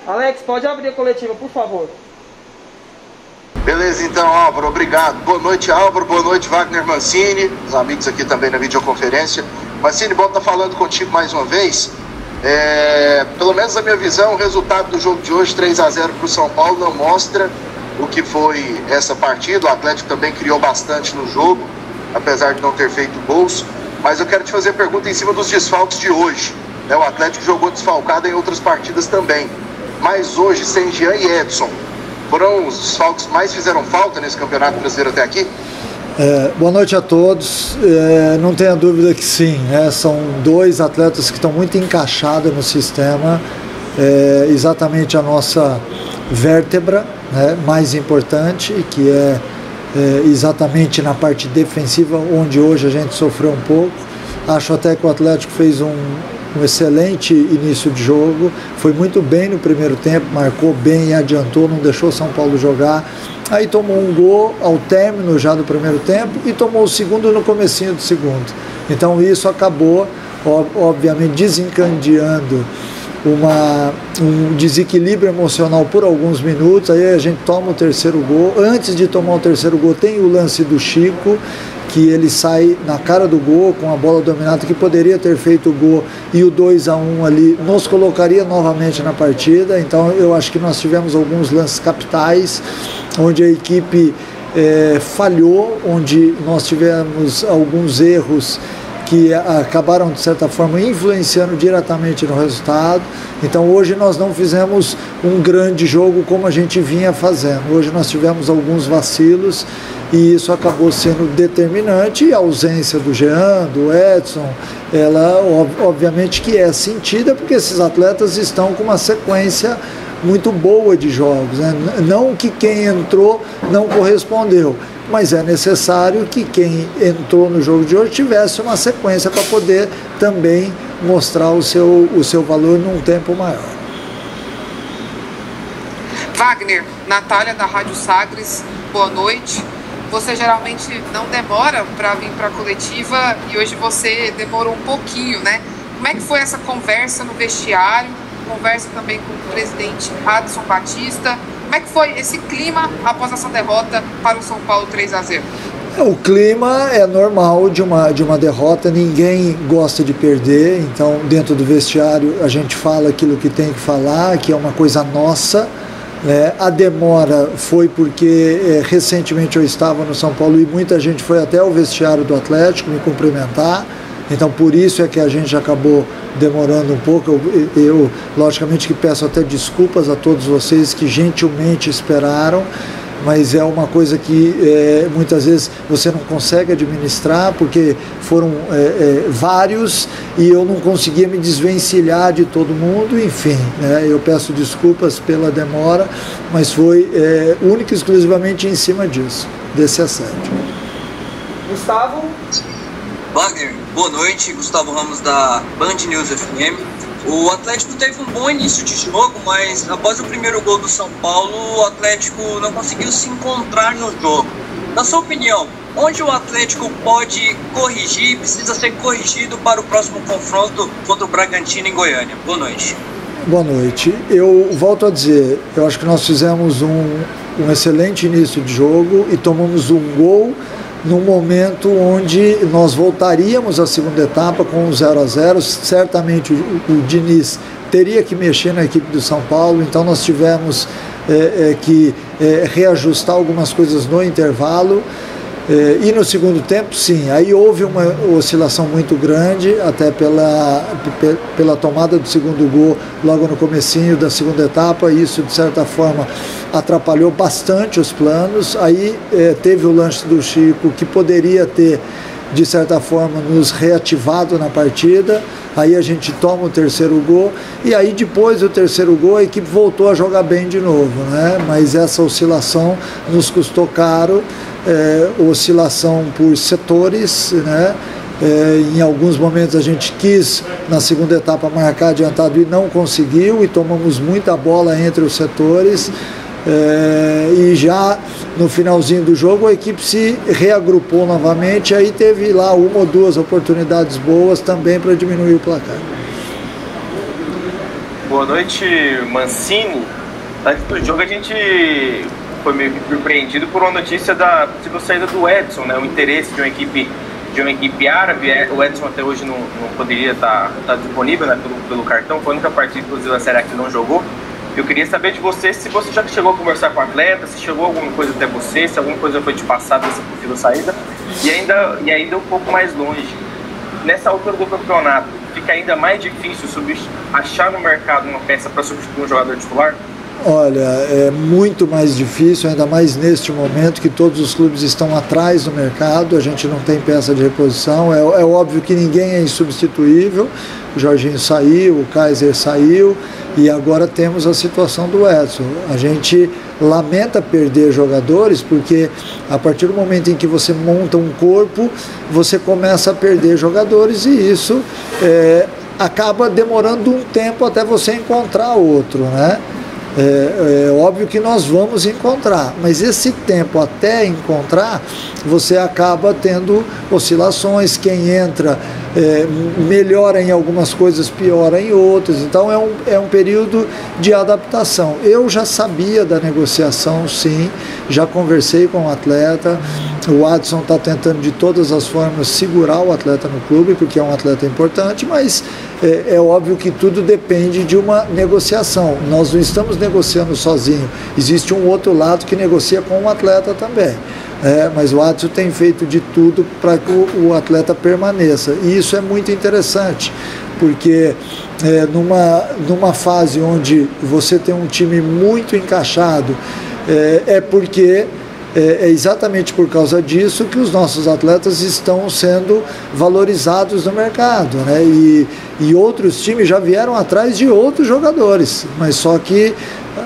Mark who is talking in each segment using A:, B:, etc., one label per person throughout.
A: Alex, pode abrir a coletiva, por favor.
B: Beleza, então, Álvaro, obrigado. Boa noite, Álvaro. Boa noite, Wagner Mancini. Os amigos aqui também na videoconferência. Mancini, bom estar falando contigo mais uma vez. Pelo menos na minha visão, o resultado do jogo de hoje, 3-0 para o São Paulo, não mostra o que foi essa partida. O Atlético também criou bastante no jogo, apesar de não ter feito gols. Mas eu quero te fazer a pergunta em cima dos desfalques de hoje. O Atlético jogou desfalcado em outras partidas também. Mas hoje, sem Jean e Edson, foram os desfalques que mais fizeram falta nesse Campeonato Brasileiro até aqui?
C: Boa noite a todos. Não tenha dúvida que sim, são dois atletas que estão muito encaixados no sistema, exatamente a nossa vértebra, mais importante, que é exatamente na parte defensiva, onde hoje a gente sofreu um pouco. Acho até que o Atlético fez um excelente início de jogo, foi muito bem no primeiro tempo, marcou bem e adiantou, não deixou o São Paulo jogar. Aí tomou um gol ao término já do primeiro tempo e tomou o segundo no comecinho do segundo. Então isso acabou, obviamente, desencadeando um desequilíbrio emocional por alguns minutos. Aí a gente toma o terceiro gol. Antes de tomar o terceiro gol tem o lance do Chico, que ele sai na cara do gol com a bola dominada, que poderia ter feito o gol, e o 2-1 ali nos colocaria novamente na partida. Então eu acho que nós tivemos alguns lances capitais onde a equipe falhou, onde nós tivemos alguns erros que acabaram de certa forma influenciando diretamente no resultado. Então hoje nós não fizemos um grande jogo como a gente vinha fazendo. Hoje nós tivemos alguns vacilos e isso acabou sendo determinante. E a ausência do Jean, do Edson, ela obviamente que é sentida, porque esses atletas estão com uma sequência muito boa de jogos, Não que quem entrou não correspondeu, mas é necessário que quem entrou no jogo de hoje tivesse uma sequência para poder também mostrar o seu valor num tempo maior.
D: Wagner, Natália da Rádio Sagres, boa noite. Você geralmente não demora para vir para a coletiva e hoje você demorou um pouquinho, Como é que foi essa conversa no vestiário? Conversa também com o presidente Adson Batista. Como é que foi esse clima após essa derrota para o São Paulo 3-0?
C: O clima é normal de uma derrota, ninguém gosta de perder, então dentro do vestiário a gente fala aquilo que tem que falar, que é uma coisa nossa. A demora foi porque recentemente eu estava no São Paulo e muita gente foi até o vestiário do Atlético me cumprimentar, então por isso é que a gente acabou demorando um pouco. Eu logicamente que peço até desculpas a todos vocês que gentilmente esperaram, mas é uma coisa que muitas vezes você não consegue administrar, porque foram vários e eu não conseguia me desvencilhar de todo mundo, enfim, eu peço desculpas pela demora, mas foi única e exclusivamente em cima disso, desse assédio.
A: Gustavo?
E: Wagner, boa noite, Gustavo Ramos da Band News FM. O Atlético teve um bom início de jogo, mas após o primeiro gol do São Paulo, o Atlético não conseguiu se encontrar no jogo. Na sua opinião, onde o Atlético pode corrigir, precisa ser corrigido para o próximo confronto contra o Bragantino em Goiânia? Boa noite.
C: Boa noite. Eu volto a dizer, eu acho que nós fizemos um excelente início de jogo e tomamos um gol num momento onde nós voltaríamos à segunda etapa com 0-0, certamente o Diniz teria que mexer na equipe do São Paulo, então nós tivemos que reajustar algumas coisas no intervalo. E no segundo tempo, sim, aí houve uma oscilação muito grande, até pela tomada do segundo gol logo no comecinho da segunda etapa. Isso de certa forma atrapalhou bastante os planos. Aí teve o lance do Chico, que poderia ter de certa forma nos reativado na partida. Aí a gente toma o terceiro gol e aí depois do terceiro gol a equipe voltou a jogar bem de novo, Mas essa oscilação nos custou caro. Oscilação por setores, em alguns momentos a gente quis na segunda etapa marcar adiantado e não conseguiu, e tomamos muita bola entre os setores, e já no finalzinho do jogo a equipe se reagrupou novamente, aí teve lá uma ou duas oportunidades boas também para diminuir o placar.
F: boa noite, Mancini. Antes do jogo a gente foi meio que surpreendido por uma notícia da possível saída do Edson, né? O interesse de uma equipe árabe. O Edson até hoje não poderia estar disponível, né, pelo cartão. Foi a única partida, inclusive, da Série A que não jogou. Eu queria saber de você se você já chegou a conversar com o atleta, se chegou alguma coisa até você, se alguma coisa foi te passada dessa possível saída. E ainda um pouco mais longe, nessa altura do campeonato, fica ainda mais difícil achar no mercado uma peça para substituir um jogador titular?
C: Olha, é muito mais difícil, ainda mais neste momento que todos os clubes estão atrás do mercado, a gente não tem peça de reposição, é óbvio que ninguém é insubstituível, o Jorginho saiu, o Kaiser saiu e agora temos a situação do Edson. A gente lamenta perder jogadores porque a partir do momento em que você monta um corpo, você começa a perder jogadores e isso acaba demorando um tempo até você encontrar outro, né? É óbvio que nós vamos encontrar, mas esse tempo até encontrar, você acaba tendo oscilações, quem entra melhora em algumas coisas, piora em outras, então é um período de adaptação. Eu já sabia da negociação, sim, já conversei com o atleta, o Adson está tentando de todas as formas segurar o atleta no clube, porque é um atleta importante, mas é óbvio que tudo depende de uma negociação. Nós não estamos negociando sozinho, existe um outro lado que negocia com o atleta também. Mas o Adson tem feito de tudo para que o atleta permaneça. E isso é muito interessante, porque numa fase onde você tem um time muito encaixado, porque é exatamente por causa disso que os nossos atletas estão sendo valorizados no mercado, né? E outros times já vieram atrás de outros jogadores, mas só que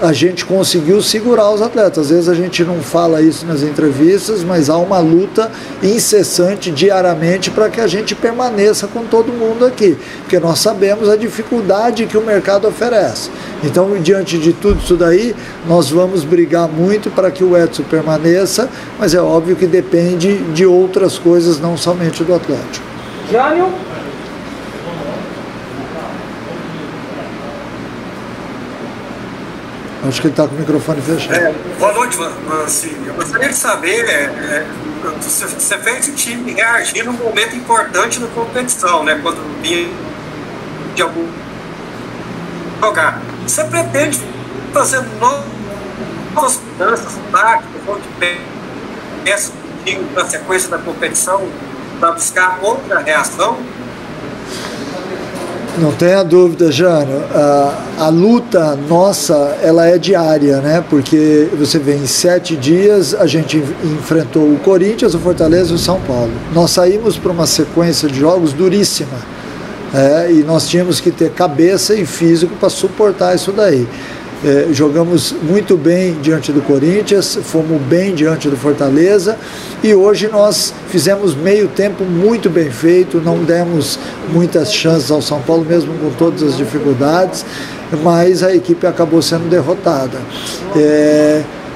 C: a gente conseguiu segurar os atletas. Às vezes a gente não fala isso nas entrevistas, mas há uma luta incessante diariamente para que a gente permaneça com todo mundo aqui, porque nós sabemos a dificuldade que o mercado oferece. Então, diante de tudo isso daí, nós vamos brigar muito para que o Edson permaneça, mas é óbvio que depende de outras coisas, não somente do Atlético.
A: Jânio?
C: Acho que ele está com o microfone fechado.
G: Boa noite, Mancini. Eu gostaria de saber, você fez o time reagir num momento importante na competição, né? Quando vinha de algum jogar. Você pretende fazer novas mudanças táticas ou de peças na sequência da competição para buscar outra reação?
C: Não tenha dúvida, Jânio, a luta nossa, ela é diária, né? Porque você vê, em 7 dias a gente enfrentou o Corinthians, o Fortaleza e o São Paulo. Nós saímos para uma sequência de jogos duríssima, e nós tínhamos que ter cabeça e físico para suportar isso daí. Jogamos muito bem diante do Corinthians, fomos bem diante do Fortaleza e hoje nós fizemos meio tempo muito bem feito, não demos muitas chances ao São Paulo, mesmo com todas as dificuldades, mas a equipe acabou sendo derrotada.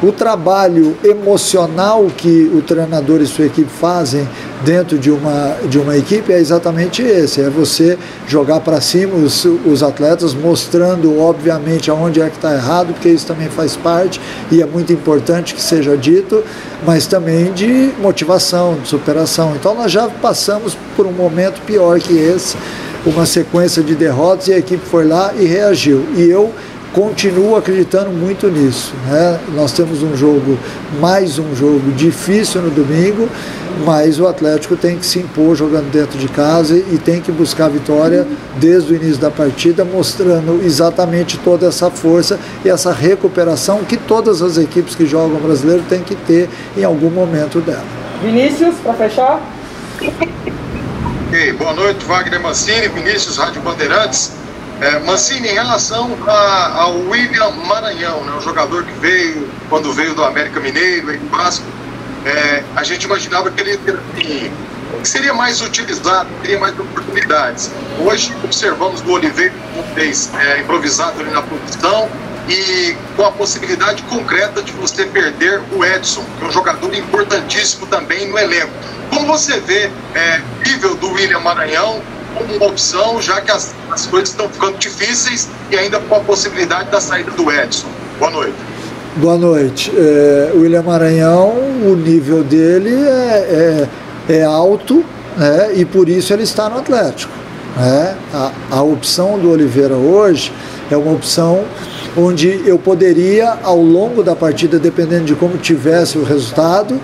C: O trabalho emocional que o treinador e sua equipe fazem dentro de uma equipe é exatamente esse, é você jogar para cima os atletas, mostrando obviamente aonde é que está errado, porque isso também faz parte e é muito importante que seja dito, mas também de motivação, de superação. Então nós já passamos por um momento pior que esse, uma sequência de derrotas, e a equipe foi lá e reagiu, e eu continuo acreditando muito nisso, né? Nós temos mais um jogo difícil no domingo, mas o Atlético tem que se impor jogando dentro de casa e tem que buscar a vitória desde o início da partida, mostrando exatamente toda essa força e essa recuperação que todas as equipes que jogam brasileiro têm que ter em algum momento dela.
A: Vinícius, para fechar.
B: Boa noite, Wagner Mancini, Vinícius, Rádio Bandeirantes. Mancini, em relação ao William Maranhão, né, um jogador que veio, quando veio do América Mineiro, em Vasco, a gente imaginava que ele seria mais utilizado, teria mais oportunidades. Hoje observamos do Oliveira improvisado ali na posição e com a possibilidade concreta de você perder o Edson, que é um jogador importantíssimo também no elenco. Como você vê o nível do William Maranhão como uma opção, já que as coisas estão ficando difíceis e ainda com a possibilidade da saída do Edson. Boa noite.
C: Boa noite. William Maranhão, o nível dele é alto, né, e por isso ele está no Atlético. Né? A opção do Oliveira hoje é uma opção onde eu poderia, ao longo da partida, dependendo de como tivesse o resultado,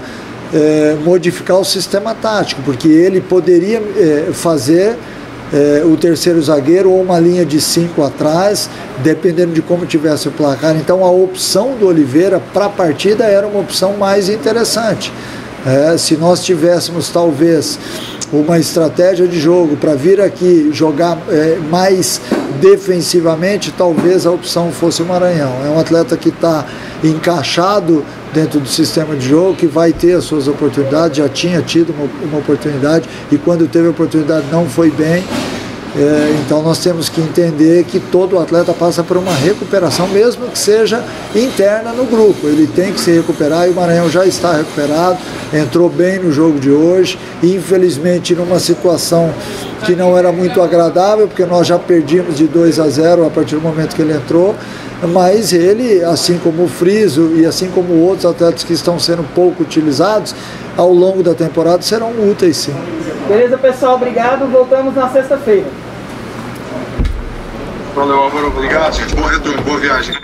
C: modificar o sistema tático, porque ele poderia fazer o terceiro zagueiro ou uma linha de 5 atrás, dependendo de como tivesse o placar. Então a opção do Oliveira para a partida era uma opção mais interessante. Se nós tivéssemos talvez uma estratégia de jogo para vir aqui jogar mais defensivamente, talvez a opção fosse o Maranhão. É um atleta que está encaixado dentro do sistema de jogo, que vai ter as suas oportunidades, já tinha tido uma oportunidade e quando teve a oportunidade não foi bem. Então nós temos que entender que todo atleta passa por uma recuperação, mesmo que seja interna no grupo. Ele tem que se recuperar e o Maranhão já está recuperado, entrou bem no jogo de hoje, infelizmente numa situação que não era muito agradável, porque nós já perdíamos de 2-0 a partir do momento que ele entrou, mas ele, assim como o Friso e assim como outros atletas que estão sendo pouco utilizados, ao longo da temporada serão úteis sim.
A: Beleza, pessoal, obrigado, voltamos na sexta-feira.
B: Valeu, Álvaro, obrigado, gente, bom retorno, boa viagem.